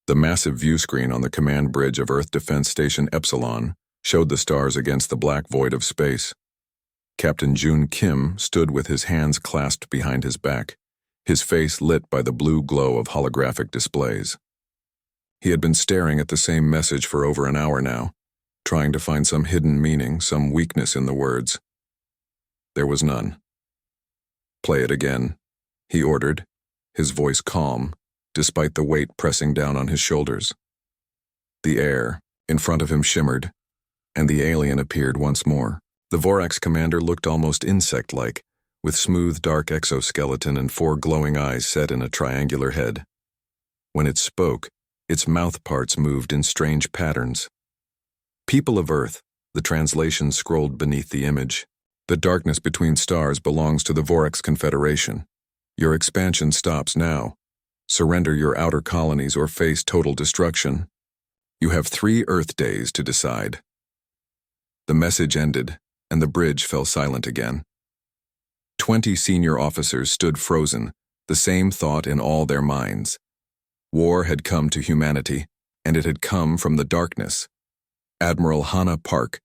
The massive view screen on the command bridge of Earth Defense Station Epsilon showed the stars against the black void of space. Captain Jun Kim stood with his hands clasped behind his back, his face lit by the blue glow of holographic displays. He had been staring at the same message for over an hour now, trying to find some hidden meaning, some weakness in the words. There was none. "Play it again," he ordered, his voice calm, despite the weight pressing down on his shoulders. The air in front of him shimmered, and the alien appeared once more. The Vorax commander looked almost insect-like, with smooth dark exoskeleton and 4 glowing eyes set in a triangular head. When it spoke, its mouth parts moved in strange patterns. "People of Earth," the translation scrolled beneath the image. "The darkness between stars belongs to the Vorax Confederation. Your expansion stops now. Surrender your outer colonies or face total destruction. You have 3 Earth days to decide." The message ended, and the bridge fell silent again. 20 senior officers stood frozen, the same thought in all their minds. War had come to humanity, and it had come from the darkness. Admiral Hannah Park,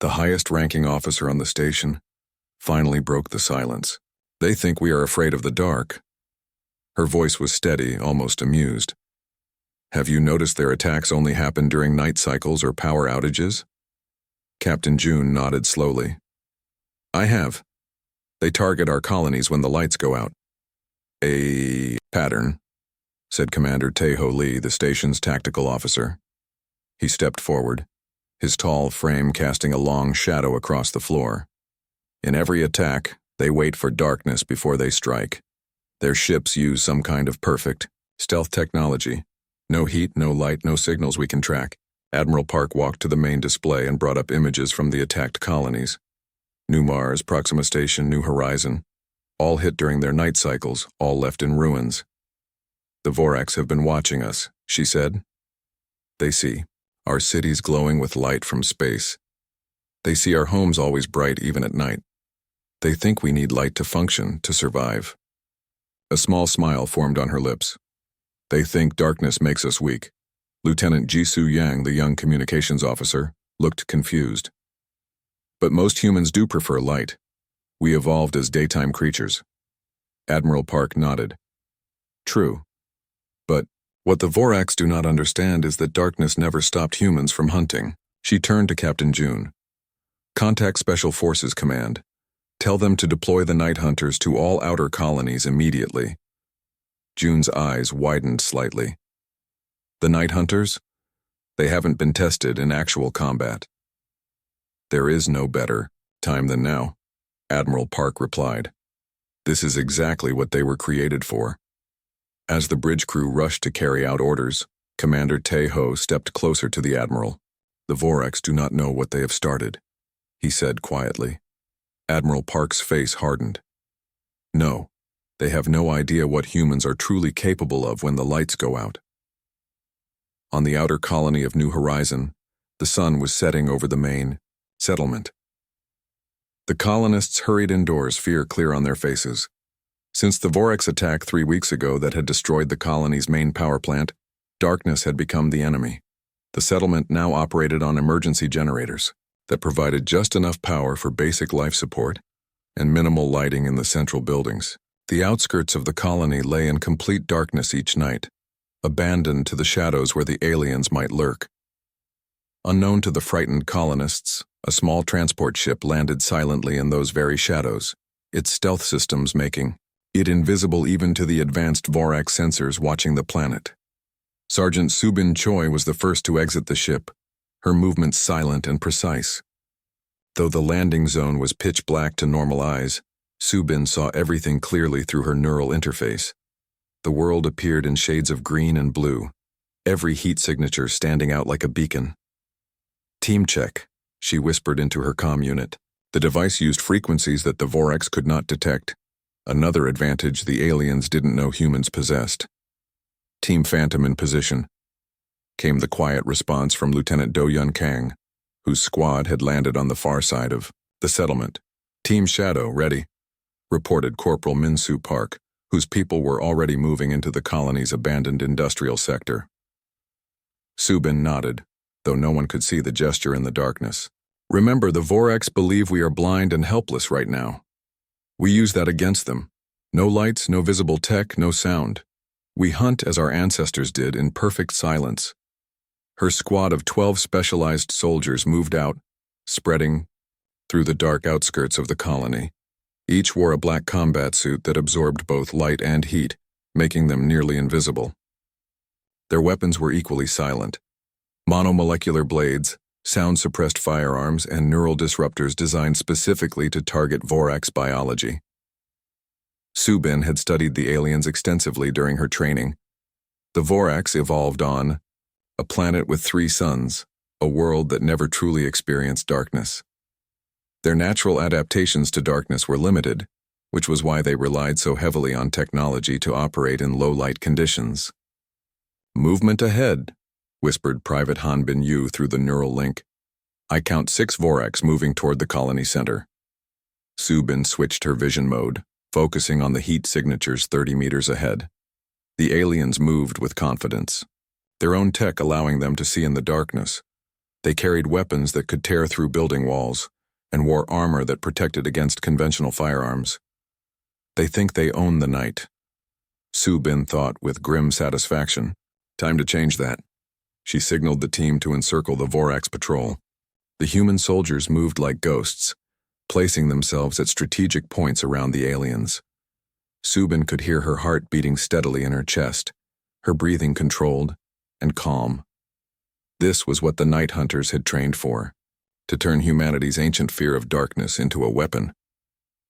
the highest-ranking officer on the station, finally broke the silence. "They think we are afraid of the dark." Her voice was steady, almost amused. "Have you noticed their attacks only happen during night cycles or power outages?" Captain Jun nodded slowly. "I have. They target our colonies when the lights go out." "A pattern," said Commander Tae-ho Lee, the station's tactical officer. He stepped forward, his tall frame casting a long shadow across the floor. "In every attack, they wait for darkness before they strike. Their ships use some kind of perfect stealth technology. No heat, no light, no signals we can track." Admiral Park walked to the main display and brought up images from the attacked colonies. New Mars, Proxima Station, New Horizon. All hit during their night cycles, all left in ruins. "The Vorax have been watching us," she said. "They see our cities glowing with light from space. They see our homes always bright even at night. They think we need light to function, to survive." A small smile formed on her lips. "They think darkness makes us weak." Lieutenant Jisoo Yang, the young communications officer, looked confused. "But most humans do prefer light. We evolved as daytime creatures." Admiral Park nodded. "True. But what the Vorax do not understand is that darkness never stopped humans from hunting." She turned to Captain Jun. "Contact Special Forces Command. Tell them to deploy the night hunters to all outer colonies immediately." Jun's eyes widened slightly. "The night hunters? They haven't been tested in actual combat." "There is no better time than now," Admiral Park replied. "This is exactly what they were created for." As the bridge crew rushed to carry out orders, Commander Tae-ho stepped closer to the Admiral. "The Vorax do not know what they have started," he said quietly. Admiral Park's face hardened. "No, they have no idea what humans are truly capable of when the lights go out." On the outer colony of New Horizon, the sun was setting over the main settlement. The colonists hurried indoors, fear clear on their faces. Since the Vorax attack 3 weeks ago that had destroyed the colony's main power plant, darkness had become the enemy. The settlement now operated on emergency generators that provided just enough power for basic life support and minimal lighting in the central buildings. The outskirts of the colony lay in complete darkness each night, abandoned to the shadows where the aliens might lurk. Unknown to the frightened colonists, a small transport ship landed silently in those very shadows, its stealth systems making it invisible even to the advanced Vorax sensors watching the planet. Sergeant Subin Choi was the first to exit the ship, her movements silent and precise. Though the landing zone was pitch black to normal eyes, Subin saw everything clearly through her neural interface. The world appeared in shades of green and blue, every heat signature standing out like a beacon. "Team check," she whispered into her comm unit. The device used frequencies that the Vorax could not detect, another advantage the aliens didn't know humans possessed. "Team Phantom in position," came the quiet response from Lieutenant Do-Yun Kang, whose squad had landed on the far side of the settlement. "Team Shadow ready," reported Corporal Min-Soo Park, whose people were already moving into the colony's abandoned industrial sector. Subin nodded, though no one could see the gesture in the darkness. Remember, the Voraks believe we are blind and helpless right now. We use that against them. No lights, no visible tech, no sound. We hunt as our ancestors did in perfect silence. Her squad of 12 specialized soldiers moved out, spreading through the dark outskirts of the colony. Each wore a black combat suit that absorbed both light and heat, making them nearly invisible. Their weapons were equally silent. Monomolecular blades, sound-suppressed firearms, and neural disruptors designed specifically to target Voraks biology. Subin had studied the aliens extensively during her training. The Voraks evolved on a planet with 3 suns, a world that never truly experienced darkness. Their natural adaptations to darkness were limited, which was why they relied so heavily on technology to operate in low-light conditions. "Movement ahead," whispered Private Han Bin Yu through the neural link. "I count 6 Voraks moving toward the colony center." Subin switched her vision mode, focusing on the heat signatures 30 meters ahead. The aliens moved with confidence, their own tech allowing them to see in the darkness. They carried weapons that could tear through building walls, and wore armor that protected against conventional firearms. They think they own the night. Subin thought with grim satisfaction. Time to change that. She signaled the team to encircle the Voraks patrol. The human soldiers moved like ghosts, placing themselves at strategic points around the aliens. Subin could hear her heart beating steadily in her chest, her breathing controlled and calm. This was what the night hunters had trained for, to turn humanity's ancient fear of darkness into a weapon.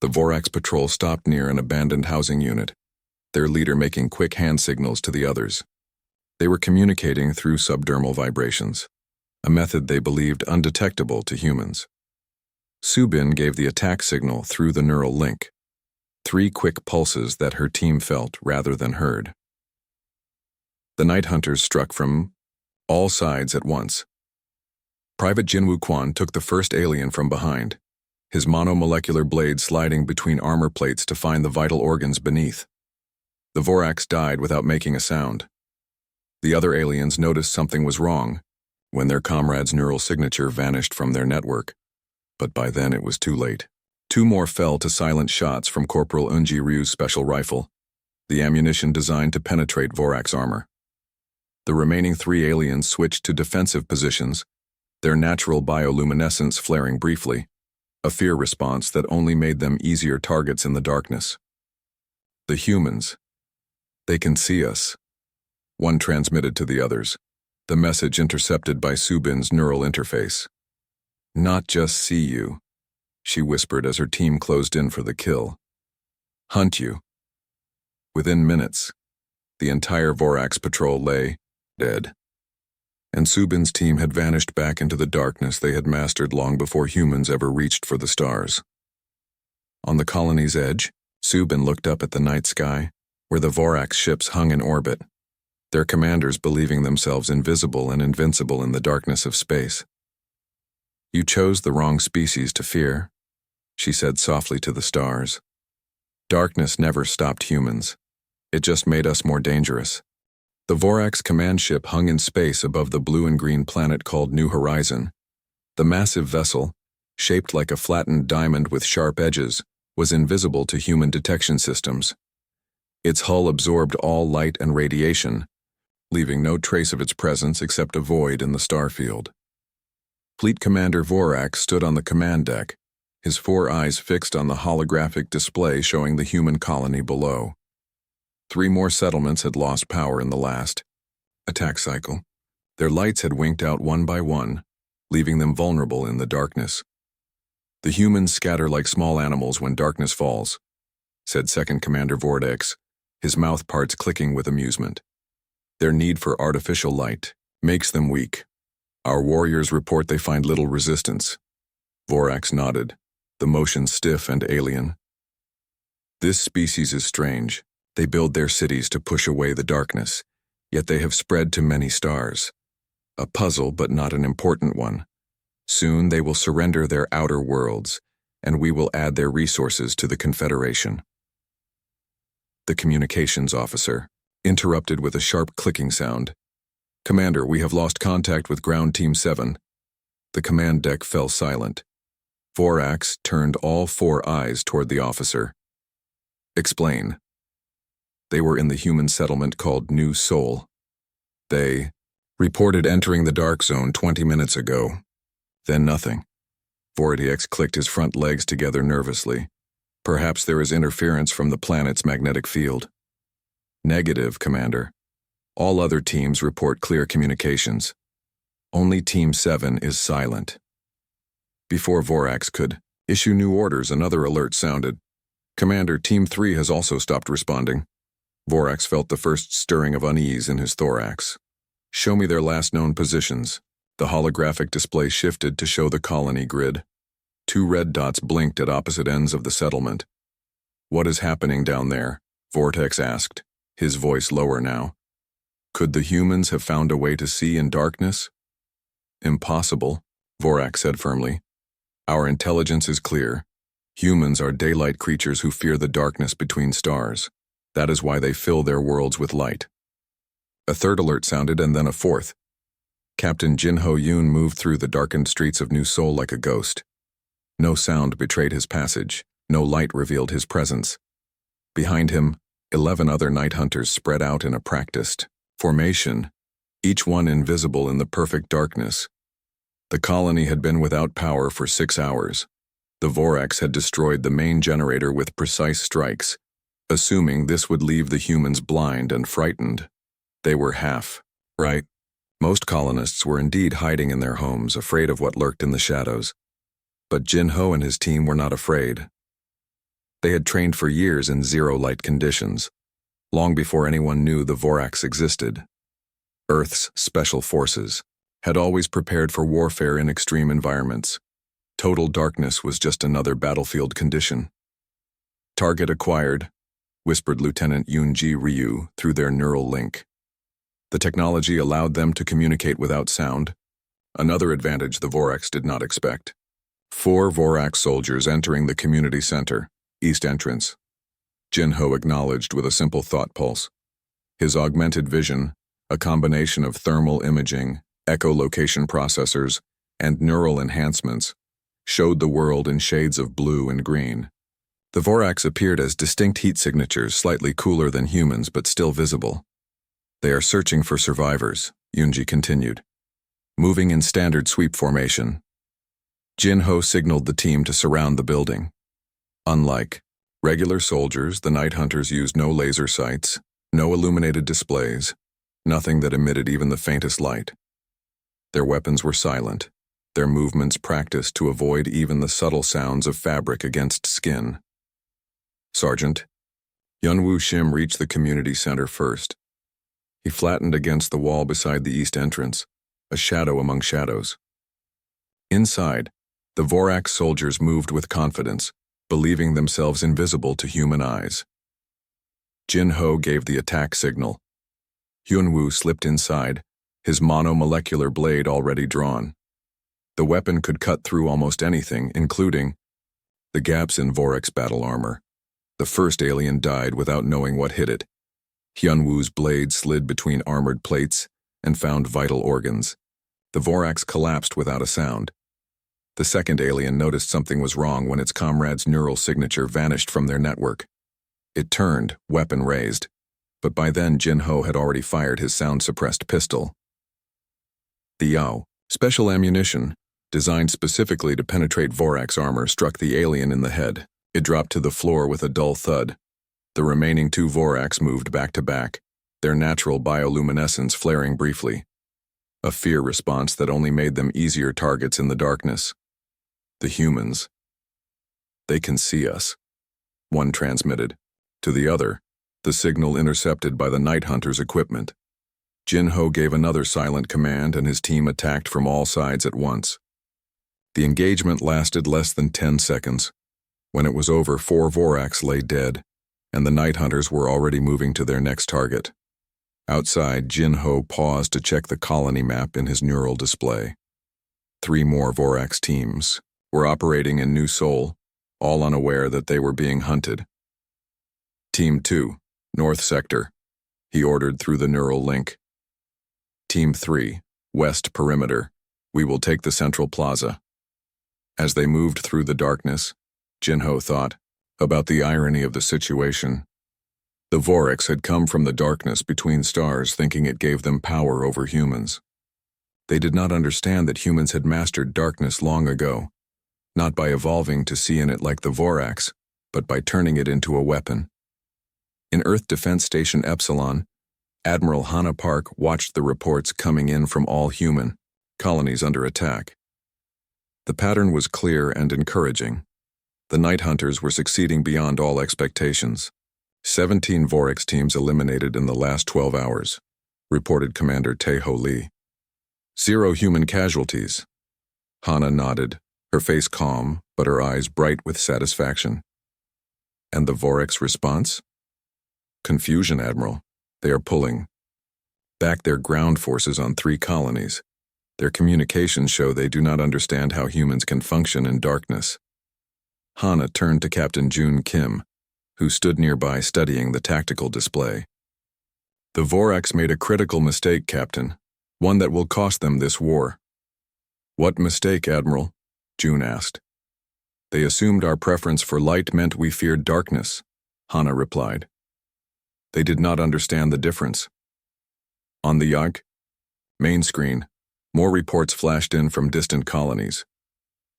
The Voraks patrol stopped near an abandoned housing unit, their leader making quick hand signals to the others. They were communicating through subdermal vibrations, a method they believed undetectable to humans. Subin gave the attack signal through the neural link, 3 quick pulses that her team felt rather than heard. The night hunters struck from all sides at once. Private Jinwoo Quan took the first alien from behind, his monomolecular blade sliding between armor plates to find the vital organs beneath. The Voraks died without making a sound. The other aliens noticed something was wrong when their comrade's neural signature vanished from their network, but by then it was too late. 2 more fell to silent shots from Corporal Eunji Ryu's special rifle, the ammunition designed to penetrate Voraks armor. The remaining 3 aliens switched to defensive positions, their natural bioluminescence flaring briefly, a fear response that only made them easier targets in the darkness. "The humans. They can see us," one transmitted to the others, the message intercepted by Subin's neural interface. "Not just see you," she whispered as her team closed in for the kill. "Hunt you." Within minutes, the entire Voraks patrol lay dead, and Subin's team had vanished back into the darkness they had mastered long before humans ever reached for the stars. On the colony's edge, Subin looked up at the night sky, where the Voraks ships hung in orbit, their commanders believing themselves invisible and invincible in the darkness of space. "You chose the wrong species to fear," she said softly to the stars. "Darkness never stopped humans. It just made us more dangerous." The Voraks command ship hung in space above the blue and green planet called New Horizon. The massive vessel, shaped like a flattened diamond with sharp edges, was invisible to human detection systems. Its hull absorbed all light and radiation, leaving no trace of its presence except a void in the starfield. Fleet Commander Vorak stood on the command deck, his 4 eyes fixed on the holographic display showing the human colony below. 3 more settlements had lost power in the last attack cycle. Their lights had winked out one by one, leaving them vulnerable in the darkness. "The humans scatter like small animals when darkness falls," said Second Commander Vortex, his mouth parts clicking with amusement. "Their need for artificial light makes them weak. Our warriors report they find little resistance." Vorax nodded, the motion stiff and alien. "This species is strange. They build their cities to push away the darkness, yet they have spread to many stars. A puzzle, but not an important one. Soon they will surrender their outer worlds, and we will add their resources to the Confederation." The communications officer interrupted with a sharp clicking sound. Commander, we have lost contact with Ground Team 7. The command deck fell silent. Vorax turned all four eyes toward the officer. Explain. They were in the human settlement called New Sol. They reported entering the dark zone 20 minutes ago. Then nothing. Vortex clicked his front legs together nervously. Perhaps there is interference from the planet's magnetic field. Negative, Commander. All other teams report clear communications. Only Team 7 is silent. Before Vorax could issue new orders, another alert sounded. Commander, Team 3 has also stopped responding. Vorax felt the first stirring of unease in his thorax. Show me their last known positions. The holographic display shifted to show the colony grid. 2 red dots blinked at opposite ends of the settlement. What is happening down there? Vortex asked, his voice lower now. Could the humans have found a way to see in darkness? Impossible, Vorax said firmly. Our intelligence is clear. Humans are daylight creatures who fear the darkness between stars. That is why they fill their worlds with light. A third alert sounded, and then a fourth. Captain Jinho Yoon moved through the darkened streets of New Sol like a ghost. No sound betrayed his passage. No light revealed his presence. Behind him, 11 other night hunters spread out in a practiced formation, each one invisible in the perfect darkness. The colony had been without power for 6 hours. The Vorax had destroyed the main generator with precise strikes, assuming this would leave the humans blind and frightened. They were half right. Most colonists were indeed hiding in their homes, afraid of what lurked in the shadows. But Jinho and his team were not afraid. They had trained for years in zero-light conditions, long before anyone knew the Vorax existed. Earth's special forces had always prepared for warfare in extreme environments. Total darkness was just another battlefield condition. Target acquired, whispered Lieutenant Yoonji Ryu through their neural link. The technology allowed them to communicate without sound, another advantage the Vorax did not expect. 4 Vorax soldiers entering the community center, east entrance. Jinho acknowledged with a simple thought pulse. His augmented vision, a combination of thermal imaging, echolocation processors, and neural enhancements, showed the world in shades of blue and green. The Vorax appeared as distinct heat signatures, slightly cooler than humans but still visible. They are searching for survivors, Yoonji continued. Moving in standard sweep formation. Jinho signaled the team to surround the building. Unlike regular soldiers, the night hunters used no laser sights, no illuminated displays, nothing that emitted even the faintest light. Their weapons were silent, their movements practiced to avoid even the subtle sounds of fabric against skin. Sergeant, Yunwoo Shim reached the community center first. He flattened against the wall beside the east entrance, a shadow among shadows. Inside, the Vorax soldiers moved with confidence, believing themselves invisible to human eyes. Jinho gave the attack signal. Hyunwoo slipped inside, his monomolecular blade already drawn. The weapon could cut through almost anything, including the gaps in Vorax battle armor. The first alien died without knowing what hit it. Hyunwoo's blade slid between armored plates and found vital organs. The Vorax collapsed without a sound. The second alien noticed something was wrong when its comrade's neural signature vanished from their network. It turned, weapon raised, but by then Jinho had already fired his sound-suppressed pistol. The Yao, special ammunition, designed specifically to penetrate Vorax armor, struck the alien in the head. It dropped to the floor with a dull thud. The remaining 2 Vorax moved back to back, their natural bioluminescence flaring briefly. A fear response that only made them easier targets in the darkness. The humans. They can see us, one transmitted. To the other, the signal intercepted by the night hunter's equipment. Jinho gave another silent command and his team attacked from all sides at once. The engagement lasted less than 10 seconds. When it was over, 4 Vorax lay dead, and the night hunters were already moving to their next target. Outside, Jinho paused to check the colony map in his neural display. 3 more Vorax teams were operating in New Sol, all unaware that they were being hunted. Team 2, North Sector, he ordered through the neural link. Team 3, West Perimeter. We will take the Central Plaza. As they moved through the darkness, Jinho thought about the irony of the situation. The Vorix had come from the darkness between stars, thinking it gave them power over humans. They did not understand that humans had mastered darkness long ago, not by evolving to see in it like the Vorax, but by turning it into a weapon. In Earth Defense Station Epsilon, Admiral Hana Park watched the reports coming in from all human colonies under attack. The pattern was clear and encouraging. The Night Hunters were succeeding beyond all expectations. 17 Vorix teams eliminated in the last 12 hours, reported Commander Tae-Ho Lee. 0 human casualties. Hana nodded, her face calm, but her eyes bright with satisfaction. And the Vorix response? Confusion, Admiral. They are pulling back their ground forces on 3 colonies. Their communications show they do not understand how humans can function in darkness. Hana turned to Captain Jun Kim, who stood nearby studying the tactical display. The Vorax made a critical mistake, Captain, one that will cost them this war. What mistake, Admiral? Jun asked. They assumed our preference for light meant we feared darkness, Hana replied. They did not understand the difference. On the Yag main screen, more reports flashed in from distant colonies.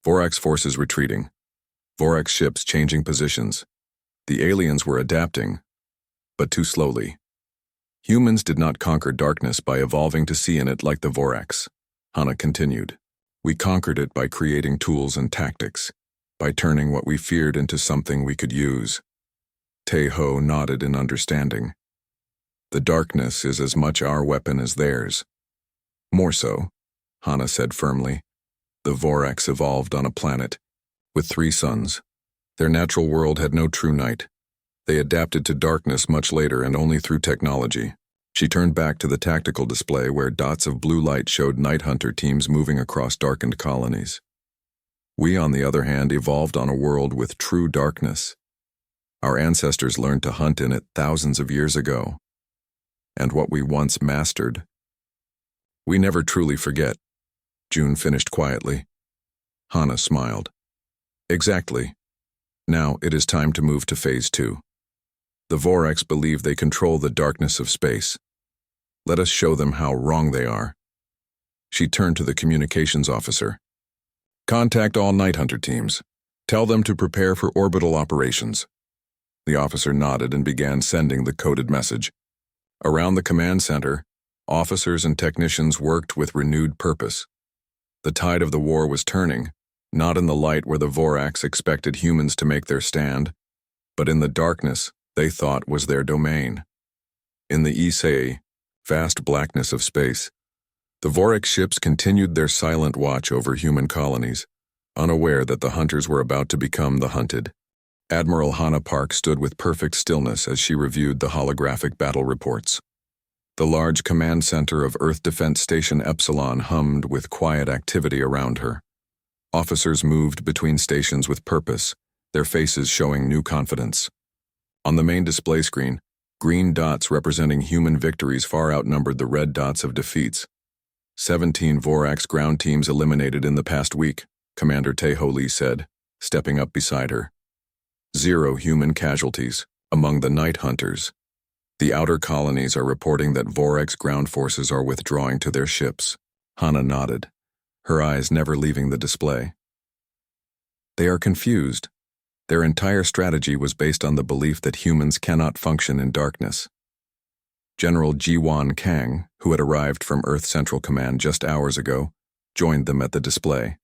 Vorax forces retreating. Vorax ships changing positions. The aliens were adapting, but too slowly. Humans did not conquer darkness by evolving to see in it like the Vorax, Hana continued. We conquered it by creating tools and tactics, by turning what we feared into something we could use. Tae-Ho nodded in understanding. The darkness is as much our weapon as theirs. More so, Hana said firmly. The Vorax evolved on a planet with 3 suns. Their natural world had no true night. They adapted to darkness much later and only through technology. She turned back to the tactical display where dots of blue light showed Night Hunter teams moving across darkened colonies. We, on the other hand, evolved on a world with true darkness. Our ancestors learned to hunt in it thousands of years ago. And what we once mastered, we never truly forget, Jun finished quietly. Hana smiled. Exactly. Now it is time to move to Phase 2. The Vorax believe they control the darkness of space. Let us show them how wrong they are. She turned to the communications officer. Contact all Night Hunter teams. Tell them to prepare for orbital operations. The officer nodded and began sending the coded message. Around the command center, officers and technicians worked with renewed purpose. The tide of the war was turning, not in the light where the Vorax expected humans to make their stand, but in the darkness they thought was their domain. In the Issei, vast blackness of space, the Vorax ships continued their silent watch over human colonies, unaware that the hunters were about to become the hunted. Admiral Hana Park stood with perfect stillness as she reviewed the holographic battle reports. The large command center of Earth Defense Station Epsilon hummed with quiet activity around her. Officers moved between stations with purpose, their faces showing new confidence. On the main display screen, green dots representing human victories far outnumbered the red dots of defeats. 17 Vorax ground teams eliminated in the past week, Commander Tae-Ho Lee said, stepping up beside her. 0 human casualties among the Night Hunters. The outer colonies are reporting that Vorax ground forces are withdrawing to their ships. Hana nodded, her eyes never leaving the display. They are confused. Their entire strategy was based on the belief that humans cannot function in darkness. General Ji-Wan Kang, who had arrived from Earth Central Command just hours ago, joined them at the display.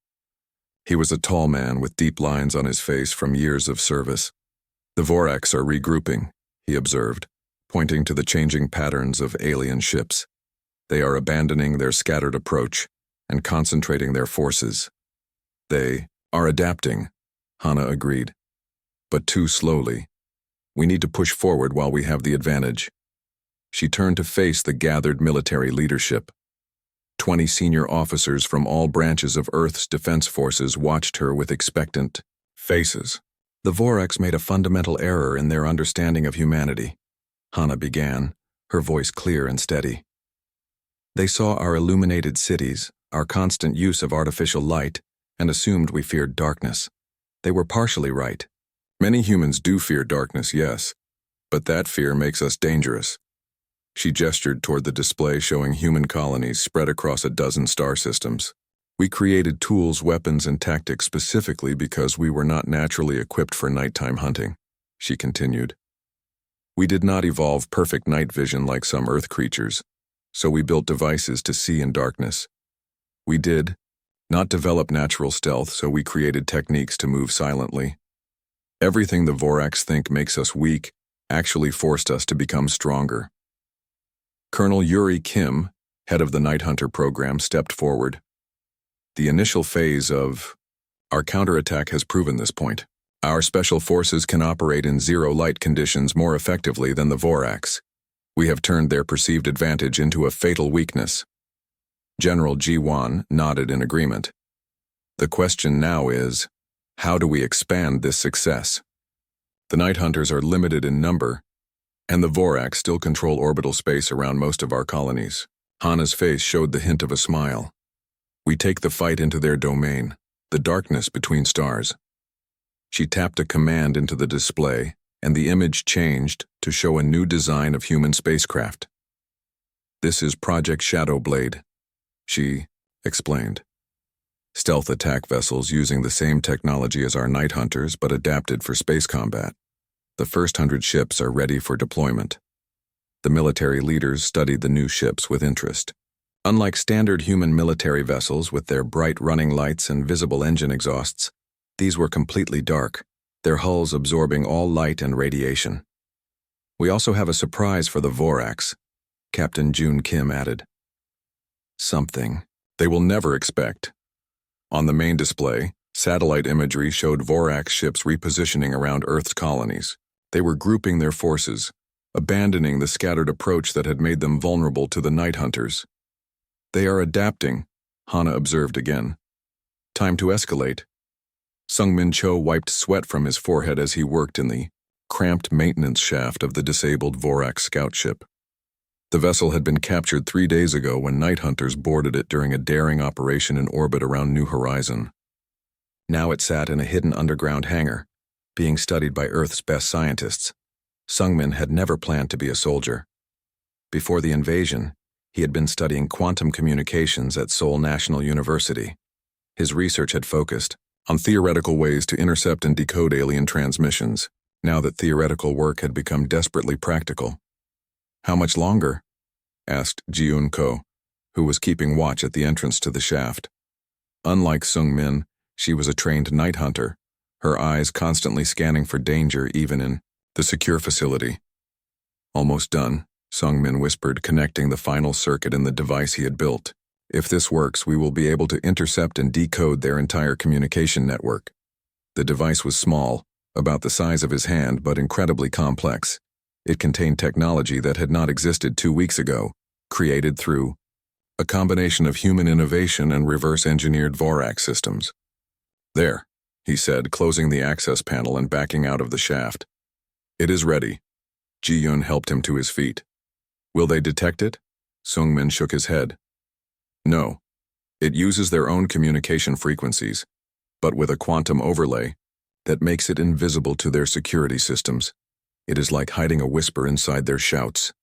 He was a tall man with deep lines on his face from years of service. The Vorax are regrouping, he observed, pointing to the changing patterns of alien ships. They are abandoning their scattered approach and concentrating their forces. They are adapting, Hana agreed. But too slowly. We need to push forward while we have the advantage. She turned to face the gathered military leadership. 20 senior officers from all branches of Earth's defense forces watched her with expectant faces. The Vorax made a fundamental error in their understanding of humanity, Hana began, her voice clear and steady. They saw our illuminated cities, our constant use of artificial light, and assumed we feared darkness. They were partially right. Many humans do fear darkness, yes, but that fear makes us dangerous. She gestured toward the display showing human colonies spread across a dozen star systems. We created tools, weapons, and tactics specifically because we were not naturally equipped for nighttime hunting, she continued. We did not evolve perfect night vision like some Earth creatures, so we built devices to see in darkness. We did not develop natural stealth, so we created techniques to move silently. Everything the Vorax think makes us weak actually forced us to become stronger. Colonel Yuri Kim, head of the Night Hunter program, stepped forward. The initial phase of our counterattack has proven this point. Our special forces can operate in zero-light conditions more effectively than the Vorax. We have turned their perceived advantage into a fatal weakness. General Ji-Wan nodded in agreement. The question now is, how do we expand this success? The Night Hunters are limited in number, and the Vorax still control orbital space around most of our colonies. Hana's face showed the hint of a smile. We take the fight into their domain, the darkness between stars. She tapped a command into the display, and the image changed to show a new design of human spacecraft. This is Project Shadowblade, she explained. Stealth attack vessels using the same technology as our Night Hunters but adapted for space combat. The first 100 ships are ready for deployment. The military leaders studied the new ships with interest. Unlike standard human military vessels with their bright running lights and visible engine exhausts, these were completely dark, their hulls absorbing all light and radiation. We also have a surprise for the Vorax, Captain June Kim added. Something they will never expect. On the main display, satellite imagery showed Vorax ships repositioning around Earth's colonies. They were grouping their forces, abandoning the scattered approach that had made them vulnerable to the Night Hunters. They are adapting, Hana observed again. Time to escalate. Sungmin Cho wiped sweat from his forehead as he worked in the cramped maintenance shaft of the disabled Vorax scout ship. The vessel had been captured 3 days ago when Night Hunters boarded it during a daring operation in orbit around New Horizon. Now it sat in a hidden underground hangar, being studied by Earth's best scientists. Sungmin had never planned to be a soldier. Before the invasion, he had been studying quantum communications at Seoul National University. His research had focused on theoretical ways to intercept and decode alien transmissions, now that theoretical work had become desperately practical. How much longer? Asked Ji-Eun Ko, who was keeping watch at the entrance to the shaft. Unlike Sung-min, she was a trained night hunter, her eyes constantly scanning for danger even in the secure facility. Almost done, Sung-min whispered, connecting the final circuit in the device he had built. If this works, we will be able to intercept and decode their entire communication network. The device was small, about the size of his hand, but incredibly complex. It contained technology that had not existed 2 weeks ago, created through a combination of human innovation and reverse-engineered Vorax systems. There, he said, closing the access panel and backing out of the shaft. It is ready. Ji-Eun helped him to his feet. Will they detect it? Sung-min shook his head. No. It uses their own communication frequencies, but with a quantum overlay that makes it invisible to their security systems. It is like hiding a whisper inside their shouts.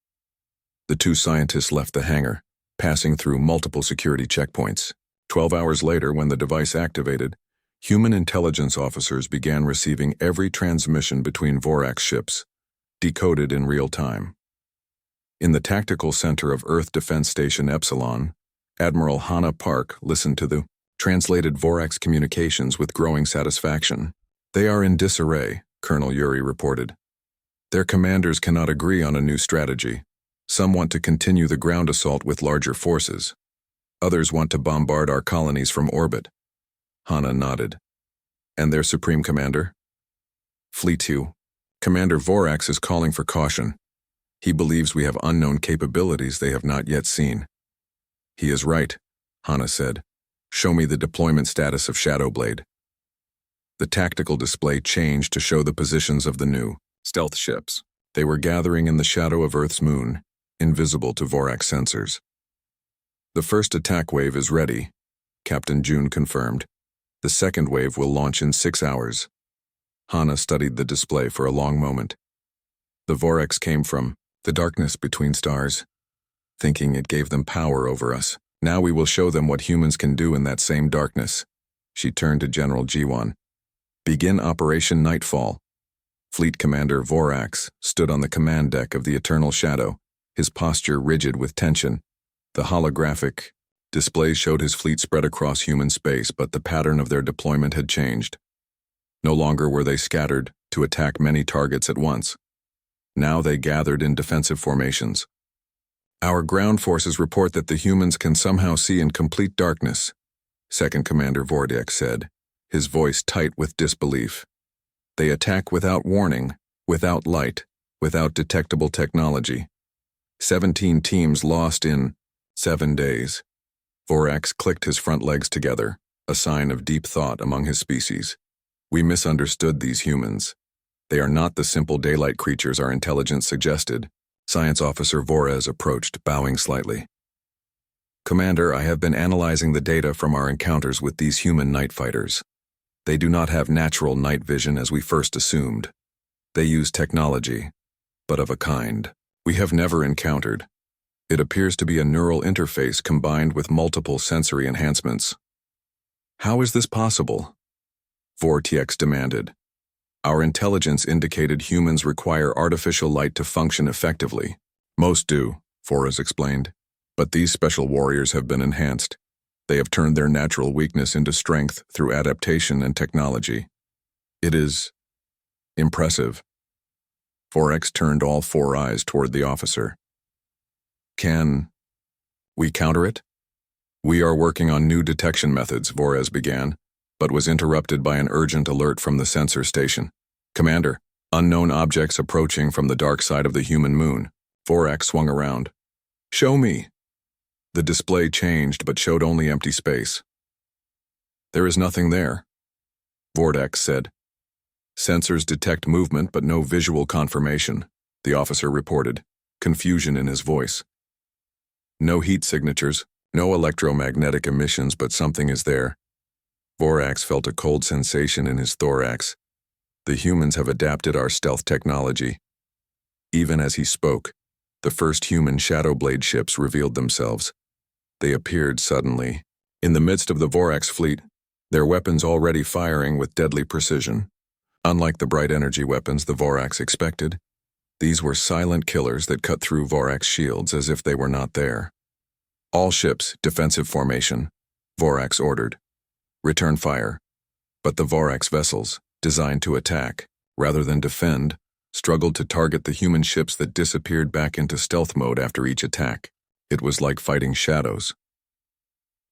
The 2 scientists left the hangar, passing through multiple security checkpoints. 12 hours later, when the device activated, human intelligence officers began receiving every transmission between Vorax ships, decoded in real time. In the tactical center of Earth Defense Station Epsilon, Admiral Hana Park listened to the translated Vorax communications with growing satisfaction. They are in disarray, Colonel Yuri reported. Their commanders cannot agree on a new strategy. Some want to continue the ground assault with larger forces. Others want to bombard our colonies from orbit. Hana nodded. And their Supreme Commander? Fleetu. Commander Vorax is calling for caution. He believes we have unknown capabilities they have not yet seen. He is right, Hana said. Show me the deployment status of Shadowblade. The tactical display changed to show the positions of the new stealth ships. They were gathering in the shadow of Earth's moon, invisible to Vorax sensors. The first attack wave is ready, Captain June confirmed. The second wave will launch in 6 hours. Hana studied the display for a long moment. The Vorx came from the darkness between stars, thinking it gave them power over us. Now we will show them what humans can do in that same darkness. She turned to General Jiwan. Begin Operation Nightfall. Fleet Commander Vorax stood on the command deck of the Eternal Shadow, his posture rigid with tension. The holographic display showed his fleet spread across human space, but the pattern of their deployment had changed. No longer were they scattered to attack many targets at once. Now they gathered in defensive formations. Our ground forces report that the humans can somehow see in complete darkness, Second Commander Vordex said, his voice tight with disbelief. They attack without warning, without light, without detectable technology. 17 teams lost in 7 days. Vorax clicked his front legs together, a sign of deep thought among his species. We misunderstood these humans. They are not the simple daylight creatures our intelligence suggested. Science Officer Vorez approached, bowing slightly. Commander, I have been analyzing the data from our encounters with these human night fighters. They do not have natural night vision as we first assumed. They use technology, but of a kind we have never encountered. It appears to be a neural interface combined with multiple sensory enhancements. How is this possible? Vortex demanded. Our intelligence indicated humans require artificial light to function effectively. Most do, Forrest explained. But these special warriors have been enhanced. They have turned their natural weakness into strength through adaptation and technology. It is impressive. Vorax turned all 4 eyes toward the officer. Can we counter it? We are working on new detection methods, Vorez began, but was interrupted by an urgent alert from the sensor station. Commander, unknown objects approaching from the dark side of the human moon. Vorax swung around. Show me. The display changed but showed only empty space. There is nothing there, Vortex said. Sensors detect movement but no visual confirmation, the officer reported, confusion in his voice. No heat signatures, no electromagnetic emissions, but something is there. Vorax felt a cold sensation in his thorax. The humans have adapted our stealth technology. Even as he spoke, the first human Shadow Blade ships revealed themselves. They appeared suddenly, in the midst of the Vorax fleet, their weapons already firing with deadly precision. Unlike the bright energy weapons the Vorax expected, these were silent killers that cut through Vorax shields as if they were not there. All ships, defensive formation, Vorax ordered. Return fire. But the Vorax vessels, designed to attack, rather than defend, struggled to target the human ships that disappeared back into stealth mode after each attack. It was like fighting shadows.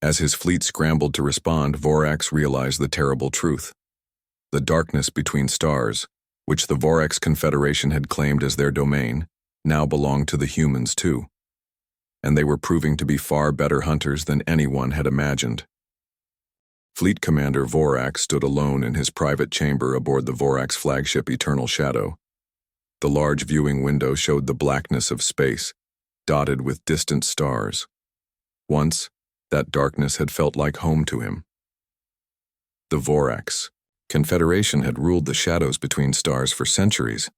As his fleet scrambled to respond, Vorax realized the terrible truth. The darkness between stars, which the Vorax Confederation had claimed as their domain, now belonged to the humans too. And they were proving to be far better hunters than anyone had imagined. Fleet Commander Vorax stood alone in his private chamber aboard the Vorax flagship Eternal Shadow. The large viewing window showed the blackness of space, dotted with distant stars. Once, that darkness had felt like home to him. The Vorax Confederation had ruled the shadows between stars for centuries.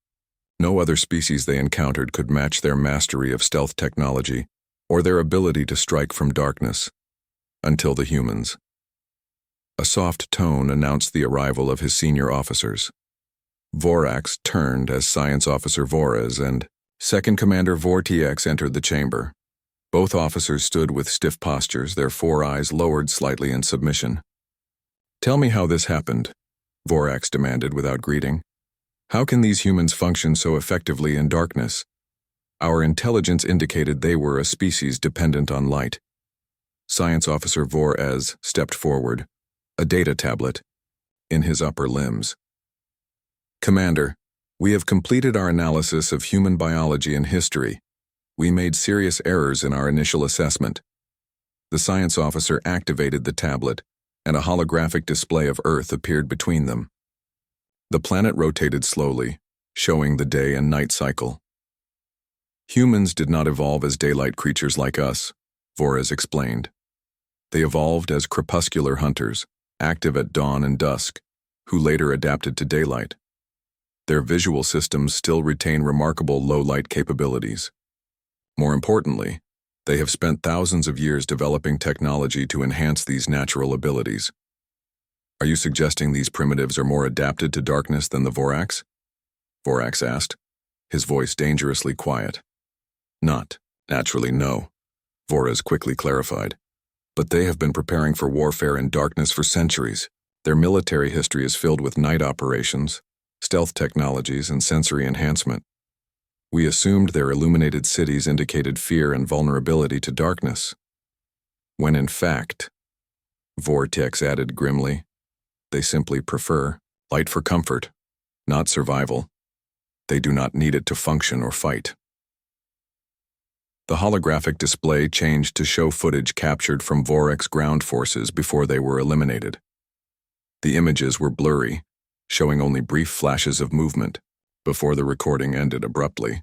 No other species they encountered could match their mastery of stealth technology or their ability to strike from darkness. Until the humans. A soft tone announced the arrival of his senior officers. Vorax turned as Science Officer Vorez and Second Commander Vortex entered the chamber. Both officers stood with stiff postures, their 4 eyes lowered slightly in submission. Tell me how this happened, Vorax demanded without greeting. How can these humans function so effectively in darkness? Our intelligence indicated they were a species dependent on light. Science Officer Vorez stepped forward, a data tablet in his upper limbs. Commander, we have completed our analysis of human biology and history. We made serious errors in our initial assessment. The science officer activated the tablet, and a holographic display of Earth appeared between them. The planet rotated slowly, showing the day and night cycle. Humans did not evolve as daylight creatures like us, Voorhees explained. They evolved as crepuscular hunters, active at dawn and dusk, who later adapted to daylight. Their visual systems still retain remarkable low-light capabilities. More importantly, they have spent thousands of years developing technology to enhance these natural abilities. Are you suggesting these primitives are more adapted to darkness than the Voraks? Voraks asked, his voice dangerously quiet. Not, naturally, no, Voorhees quickly clarified. But they have been preparing for warfare in darkness for centuries. Their military history is filled with night operations, stealth technologies, and sensory enhancement. We assumed their illuminated cities indicated fear and vulnerability to darkness. When in fact, Vortex added grimly, they simply prefer light for comfort, not survival. They do not need it to function or fight. The holographic display changed to show footage captured from Vorex ground forces before they were eliminated. The images were blurry, showing only brief flashes of movement, before the recording ended abruptly.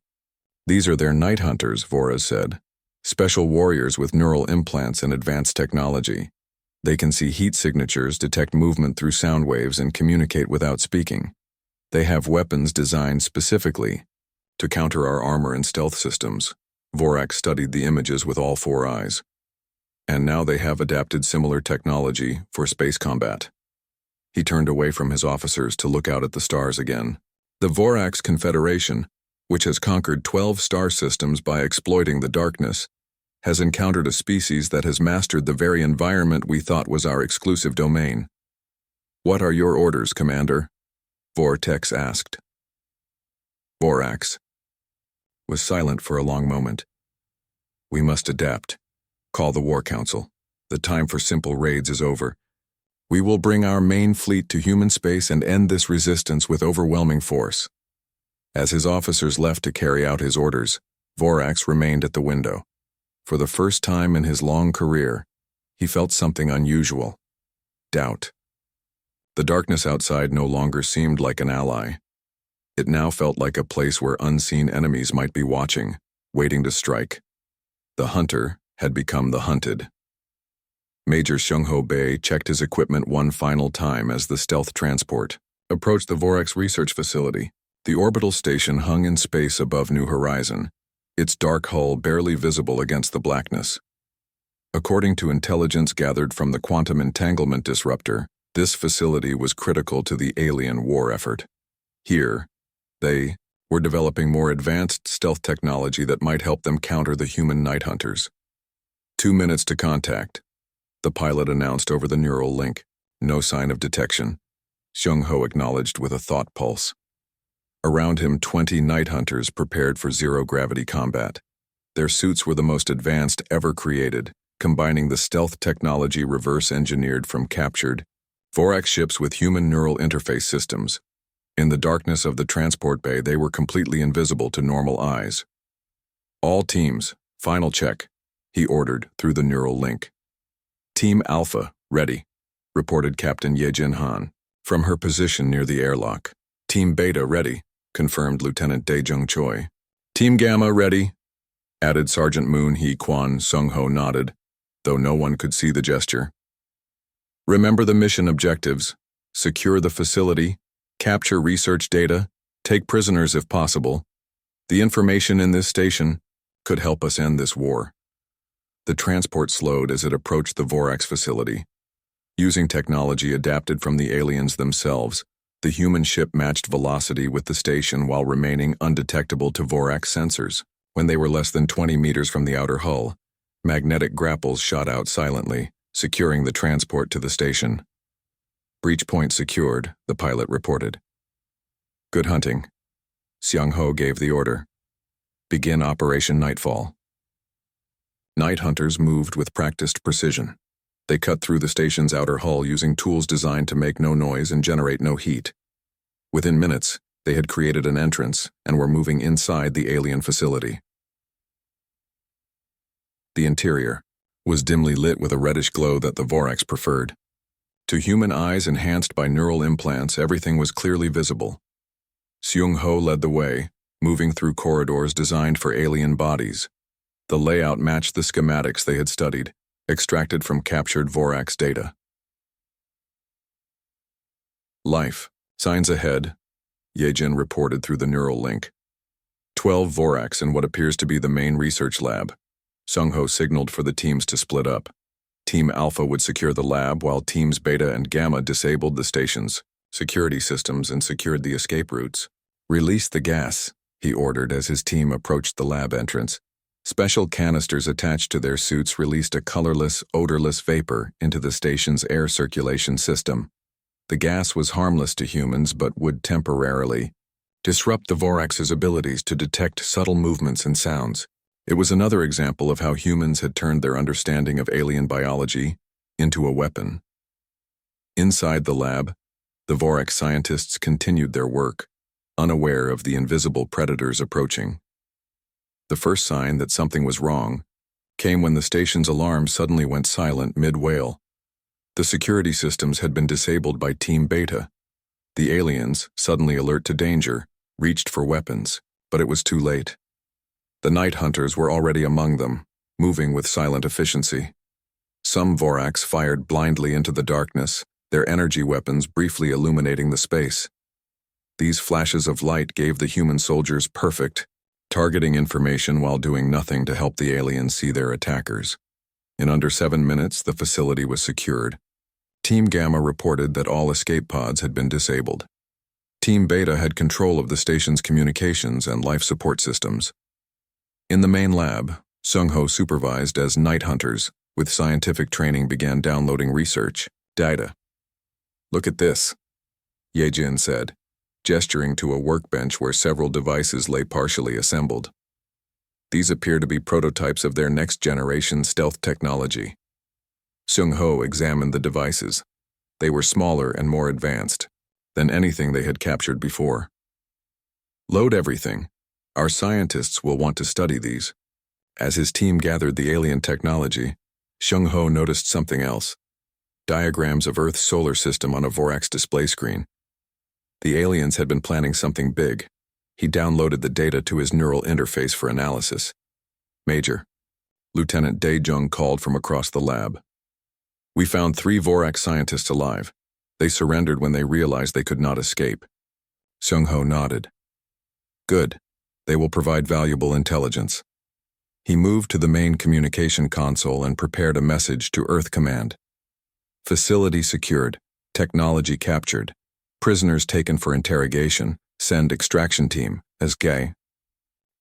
These are their night hunters, Voorhees said. Special warriors with neural implants and advanced technology. They can see heat signatures, detect movement through sound waves, and communicate without speaking. They have weapons designed specifically to counter our armor and stealth systems. Vorak studied the images with all four eyes. And now they have adapted similar technology for space combat. He turned away from his officers to look out at the stars again. The Vorax Confederation, which has conquered 12 star systems by exploiting the darkness, has encountered a species that has mastered the very environment we thought was our exclusive domain. What are your orders, Commander? Vortex asked. Vorax was silent for a long moment. We must adapt. Call the War Council. The time for simple raids is over. We will bring our main fleet to human space and end this resistance with overwhelming force. As his officers left to carry out his orders, Vorax remained at the window. For the first time in his long career, he felt something unusual. Doubt. The darkness outside no longer seemed like an ally. It now felt like a place where unseen enemies might be watching, waiting to strike. The hunter had become the hunted. Major Seung-ho Bae checked his equipment one final time as the stealth transport approached the Vorax research facility. The orbital station hung in space above New Horizon, its dark hull barely visible against the blackness. According to intelligence gathered from the quantum entanglement disruptor, this facility was critical to the alien war effort. Here, they were developing more advanced stealth technology that might help them counter the human night hunters. 2 minutes to contact, the pilot announced over the neural link. No sign of detection. Seung-ho acknowledged with a thought pulse. Around him, 20 night hunters prepared for zero-gravity combat. Their suits were the most advanced ever created, combining the stealth technology reverse-engineered from captured Vorax ships with human neural interface systems. In the darkness of the transport bay, they were completely invisible to normal eyes. All teams, final check, he ordered through the neural link. Team Alpha, ready, reported Captain Ye Jin-han from her position near the airlock. Team Beta, ready, confirmed Lieutenant Dae Jung Choi. Team Gamma, ready, added Sergeant Moon Hee Kwan. Seung-ho nodded, though no one could see the gesture. Remember the mission objectives: secure the facility, capture research data, take prisoners if possible. The information in this station could help us end this war. The transport slowed as it approached the Vorax facility. Using technology adapted from the aliens themselves, the human ship matched velocity with the station while remaining undetectable to Vorax sensors. When they were less than 20 meters from the outer hull, magnetic grapples shot out silently, securing the transport to the station. Breach point secured, the pilot reported. Good hunting. Seung-ho gave the order. Begin Operation Nightfall. Night hunters moved with practiced precision. They cut through the station's outer hull using tools designed to make no noise and generate no heat. Within minutes, they had created an entrance and were moving inside the alien facility. The interior was dimly lit with a reddish glow that the Vorax preferred. To human eyes enhanced by neural implants, everything was clearly visible. Seung-ho led the way, moving through corridors designed for alien bodies. The layout matched the schematics they had studied, extracted from captured Vorax data. Life. Signs ahead, Yejin reported through the neural link. 12 Vorax in what appears to be the main research lab. Sung-ho signaled for the teams to split up. Team Alpha would secure the lab while Teams Beta and Gamma disabled the station's security systems and secured the escape routes. Release the gas, he ordered as his team approached the lab entrance. Special canisters attached to their suits released a colorless, odorless vapor into the station's air circulation system. The gas was harmless to humans but would temporarily disrupt the Vorax's abilities to detect subtle movements and sounds. It was another example of how humans had turned their understanding of alien biology into a weapon. Inside the lab, the Vorax scientists continued their work, unaware of the invisible predators approaching. The first sign that something was wrong came when the station's alarm suddenly went silent mid-wail. The security systems had been disabled by Team Beta. The aliens, suddenly alert to danger, reached for weapons, but it was too late. The night hunters were already among them, moving with silent efficiency. Some Vorax fired blindly into the darkness, their energy weapons briefly illuminating the space. These flashes of light gave the human soldiers perfect, targeting information while doing nothing to help the aliens see their attackers. In under 7 minutes, the facility was secured. Team Gamma reported that all escape pods had been disabled. Team Beta had control of the station's communications and life support systems. In the main lab, Sung-ho supervised as night hunters with scientific training began downloading research data. Look at this, Yejin said, gesturing to a workbench where several devices lay partially assembled. These appear to be prototypes of their next-generation stealth technology. Sung-ho examined the devices. They were smaller and more advanced than anything they had captured before. Load everything. Our scientists will want to study these. As his team gathered the alien technology, Sung-ho noticed something else. Diagrams of Earth's solar system on a Vorax display screen. The aliens had been planning something big. He downloaded the data to his neural interface for analysis. Major, Lieutenant Dae-jung called from across the lab. We found 3 Vorax scientists alive. They surrendered when they realized they could not escape. Sung-ho nodded. Good. They will provide valuable intelligence. He moved to the main communication console and prepared a message to Earth Command. Facility secured. Technology captured. Prisoners taken for interrogation. Send extraction team, as gay.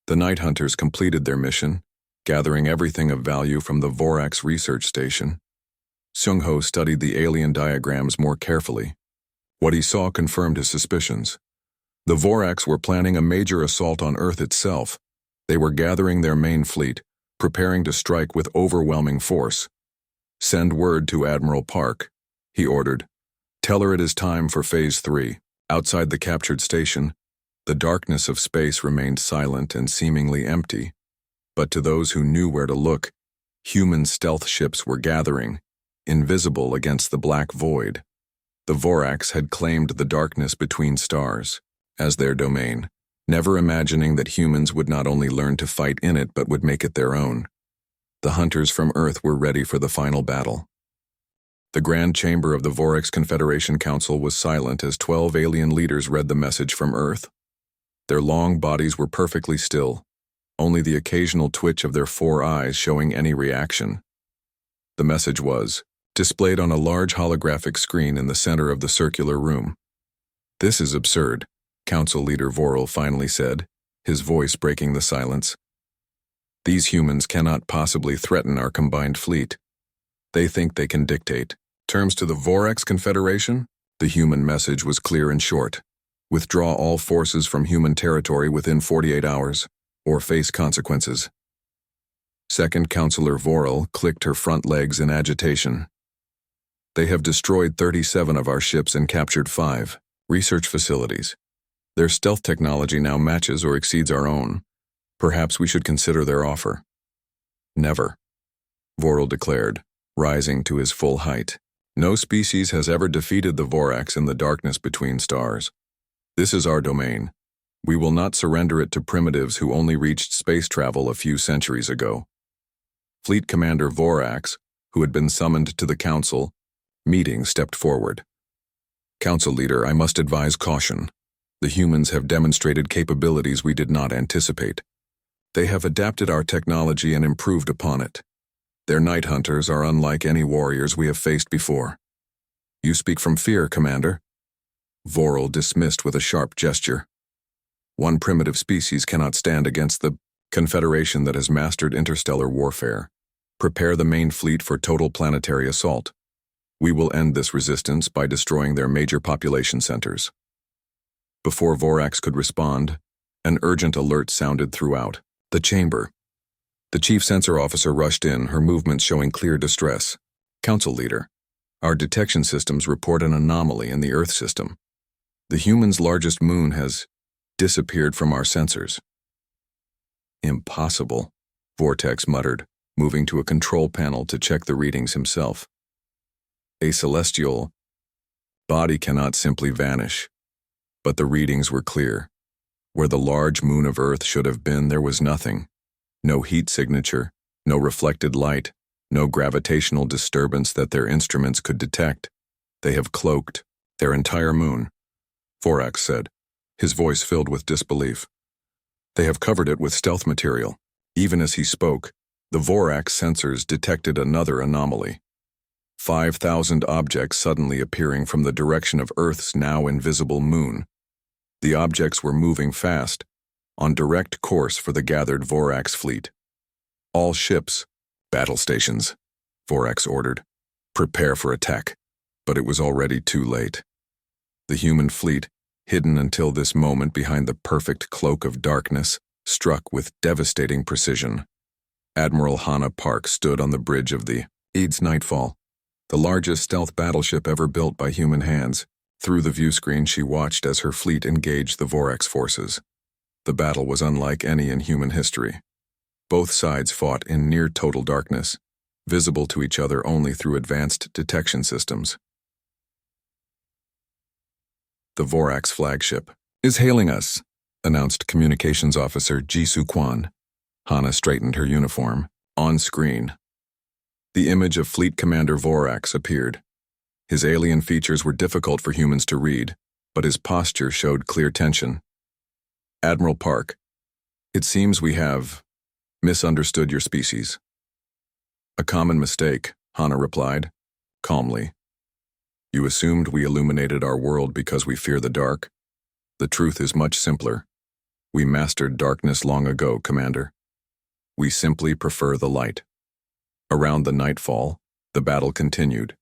The night hunters completed their mission, gathering everything of value from the Vorax research station. Sung-ho studied the alien diagrams more carefully. What he saw confirmed his suspicions. The Vorax were planning a major assault on Earth itself. They were gathering their main fleet, preparing to strike with overwhelming force. Send word to Admiral Park, he ordered. Tell her it is time for Phase 3. Outside the captured station, the darkness of space remained silent and seemingly empty. But to those who knew where to look, human stealth ships were gathering, invisible against the black void. The Vorax had claimed the darkness between stars as their domain, never imagining that humans would not only learn to fight in it but would make it their own. The hunters from Earth were ready for the final battle. The Grand Chamber of the Vorax Confederation Council was silent as 12 alien leaders read the message from Earth. Their long bodies were perfectly still, only the occasional twitch of their 4 eyes showing any reaction. The message was displayed on a large holographic screen in the center of the circular room. This is absurd, Council Leader Vorel finally said, his voice breaking the silence. These humans cannot possibly threaten our combined fleet. They think they can dictate terms to the Vorax Confederation? The human message was clear and short. Withdraw all forces from human territory within 48 hours, or face consequences. Second Counselor Vorel clicked her front legs in agitation. They have destroyed 37 of our ships and captured 5 research facilities. Their stealth technology now matches or exceeds our own. Perhaps we should consider their offer. Never, Vorel declared, rising to his full height. No species has ever defeated the Vorax in the darkness between stars. This is our domain. We will not surrender it to primitives who only reached space travel a few centuries ago. Fleet Commander Vorax, who had been summoned to the council meeting, stepped forward. "Council leader, I must advise caution. The humans have demonstrated capabilities we did not anticipate. They have adapted our technology and improved upon it. Their night hunters are unlike any warriors we have faced before." "You speak from fear, Commander." Vorel dismissed with a sharp gesture. "One primitive species cannot stand against the Confederation that has mastered interstellar warfare. Prepare the main fleet for total planetary assault. We will end this resistance by destroying their major population centers." Before Vorax could respond, an urgent alert sounded throughout the chamber. The chief sensor officer rushed in, her movements showing clear distress. "Council leader, our detection systems report an anomaly in the Earth system. The human's largest moon has disappeared from our sensors." "Impossible," Vortex muttered, moving to a control panel to check the readings himself. "A celestial body cannot simply vanish." But the readings were clear. Where the large moon of Earth should have been, there was nothing. No heat signature, no reflected light, no gravitational disturbance that their instruments could detect. "They have cloaked their entire moon," Vorax said, his voice filled with disbelief. "They have covered it with stealth material." Even as he spoke, the Vorax sensors detected another anomaly. 5,000 objects suddenly appearing from the direction of Earth's now invisible moon. The objects were moving fast, on direct course for the gathered Vorax fleet. "All ships, battle stations," Vorax ordered. "Prepare for attack." But it was already too late. The human fleet, hidden until this moment behind the perfect cloak of darkness, struck with devastating precision. Admiral Hannah Park stood on the bridge of the Eads Nightfall, the largest stealth battleship ever built by human hands. Through the viewscreen, she watched as her fleet engaged the Vorax forces. The battle was unlike any in human history. Both sides fought in near-total darkness, visible to each other only through advanced detection systems. "The Vorax flagship is hailing us," announced Communications Officer Jisoo Kwan. Hannah straightened her uniform. On screen, the image of Fleet Commander Vorax appeared. His alien features were difficult for humans to read, but his posture showed clear tension. "Admiral Park, it seems we have misunderstood your species." "A common mistake," Hannah replied, calmly. "You assumed we illuminated our world because we fear the dark. The truth is much simpler. We mastered darkness long ago, Commander. We simply prefer the light." Around the nightfall, the battle continued.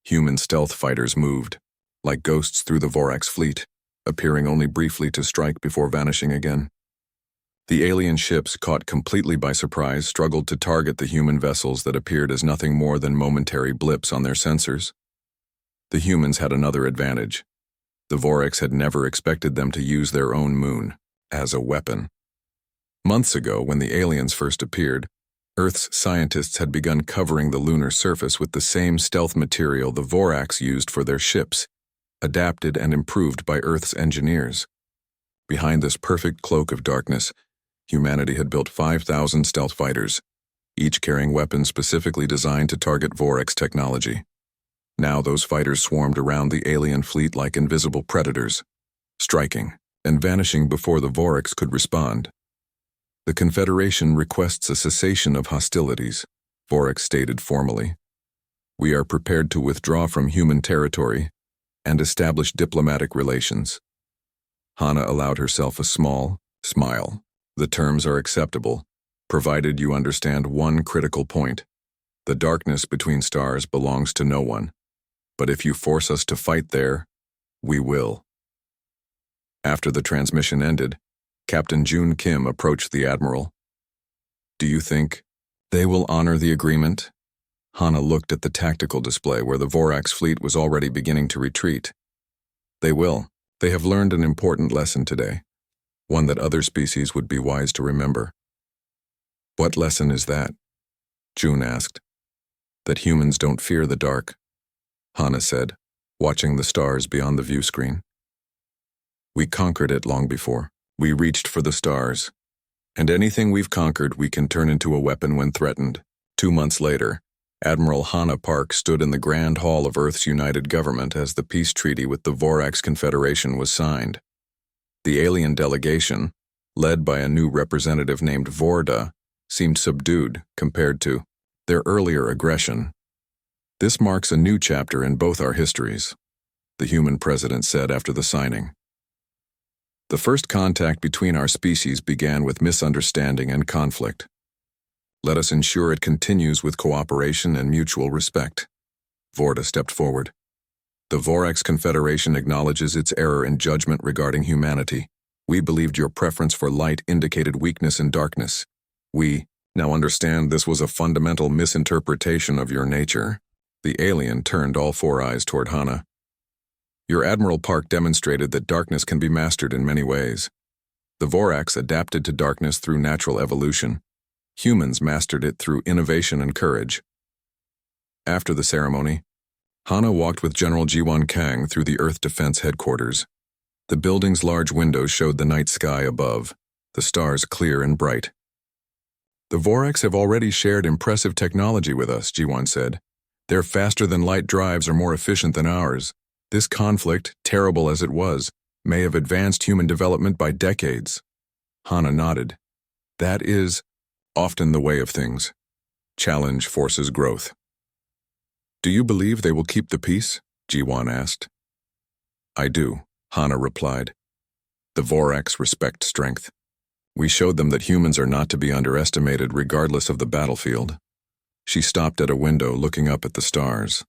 Human stealth fighters moved, like ghosts through the Vorax fleet, appearing only briefly to strike before vanishing again. The alien ships, caught completely by surprise, struggled to target the human vessels that appeared as nothing more than momentary blips on their sensors. The humans had another advantage. The Vorax had never expected them to use their own moon as a weapon. Months ago, when the aliens first appeared, Earth's scientists had begun covering the lunar surface with the same stealth material the Vorax used for their ships, adapted and improved by Earth's engineers. Behind this perfect cloak of darkness, humanity had built 5,000 stealth fighters, each carrying weapons specifically designed to target Vorax technology. Now those fighters swarmed around the alien fleet like invisible predators, striking and vanishing before the Vorax could respond. "The Confederation requests a cessation of hostilities," Vorax stated formally. "We are prepared to withdraw from human territory and establish diplomatic relations." Hannah allowed herself a small smile. "The terms are acceptable, provided you understand one critical point. The darkness between stars belongs to no one. But if you force us to fight there, we will." After the transmission ended, Captain June Kim approached the Admiral. "Do you think they will honor the agreement?" Hannah looked at the tactical display where the Vorax fleet was already beginning to retreat. "They will. They have learned an important lesson today, one that other species would be wise to remember." "What lesson is that?" June asked. "That humans don't fear the dark," Hannah said, watching the stars beyond the viewscreen. "We conquered it long before. We reached for the stars. And anything we've conquered we can turn into a weapon when threatened. 2 months later, Admiral Hannah Park stood in the Grand Hall of Earth's United Government as the peace treaty with the Vorax Confederation was signed. The alien delegation, led by a new representative named Vorda, seemed subdued compared to their earlier aggression. "This marks a new chapter in both our histories," the human president said after the signing. "The first contact between our species began with misunderstanding and conflict. Let us ensure it continues with cooperation and mutual respect." Vorda stepped forward. "The Vorax Confederation acknowledges its error in judgment regarding humanity. We believed your preference for light indicated weakness and darkness. We now understand this was a fundamental misinterpretation of your nature." The alien turned all four eyes toward Hannah. "Your Admiral Park demonstrated that darkness can be mastered in many ways. The Vorax adapted to darkness through natural evolution. Humans mastered it through innovation and courage." After the ceremony, Hannah walked with General Jiwan Kang through the Earth Defense Headquarters. The building's large windows showed the night sky above, the stars clear and bright. "The Vorax have already shared impressive technology with us," Jiwan said. "Their faster-than-light drives are more efficient than ours. This conflict, terrible as it was, may have advanced human development by decades." Hannah nodded. "That is often the way of things. Challenge forces growth." "Do you believe they will keep the peace?" Jiwan asked. "I do," Hannah replied. "The Vorax respect strength. We showed them that humans are not to be underestimated regardless of the battlefield." She stopped at a window looking up at the stars.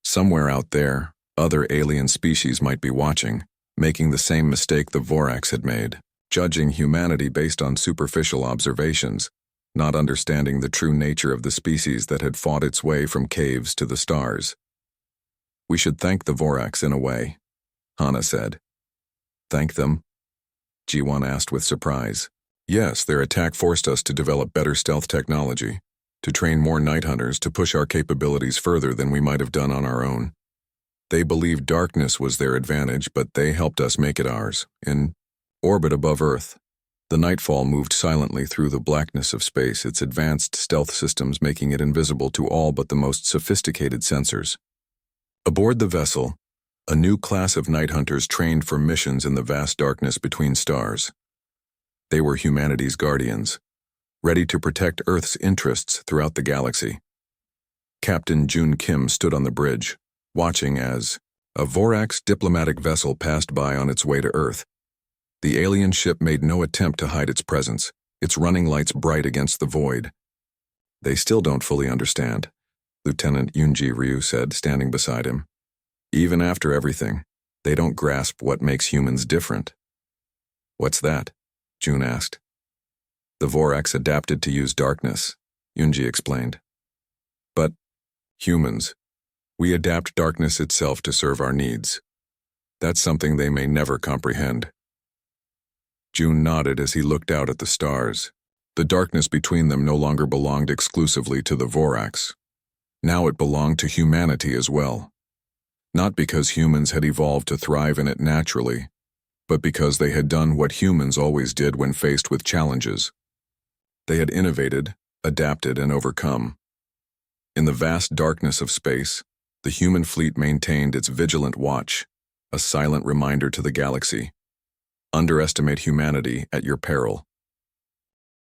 Somewhere out there, other alien species might be watching, making the same mistake the Vorax had made, judging humanity based on superficial observations, not understanding the true nature of the species that had fought its way from caves to the stars. "We should thank the Vorax in a way," Hannah said. "Thank them?" Jiwan asked with surprise. "Yes, their attack forced us to develop better stealth technology, to train more night hunters to push our capabilities further than we might have done on our own. They believed darkness was their advantage, but they helped us make it ours." In orbit above Earth, the Nightfall moved silently through the blackness of space, its advanced stealth systems making it invisible to all but the most sophisticated sensors. Aboard the vessel, a new class of night hunters trained for missions in the vast darkness between stars. They were humanity's guardians, ready to protect Earth's interests throughout the galaxy. Captain Jun Kim stood on the bridge, watching as a Vorax diplomatic vessel passed by on its way to Earth. The alien ship made no attempt to hide its presence, its running lights bright against the void. "They still don't fully understand," Lieutenant Yunji Ryu said, standing beside him. "Even after everything, they don't grasp what makes humans different." "What's that?" Jun asked. "The Vorax adapted to use darkness," Yunji explained. "But humans, we adapt darkness itself to serve our needs. That's something they may never comprehend." Jun nodded as he looked out at the stars. The darkness between them no longer belonged exclusively to the Vorax. Now it belonged to humanity as well. Not because humans had evolved to thrive in it naturally, but because they had done what humans always did when faced with challenges. They had innovated, adapted, and overcome. In the vast darkness of space, the human fleet maintained its vigilant watch, a silent reminder to the galaxy. Underestimate humanity at your peril.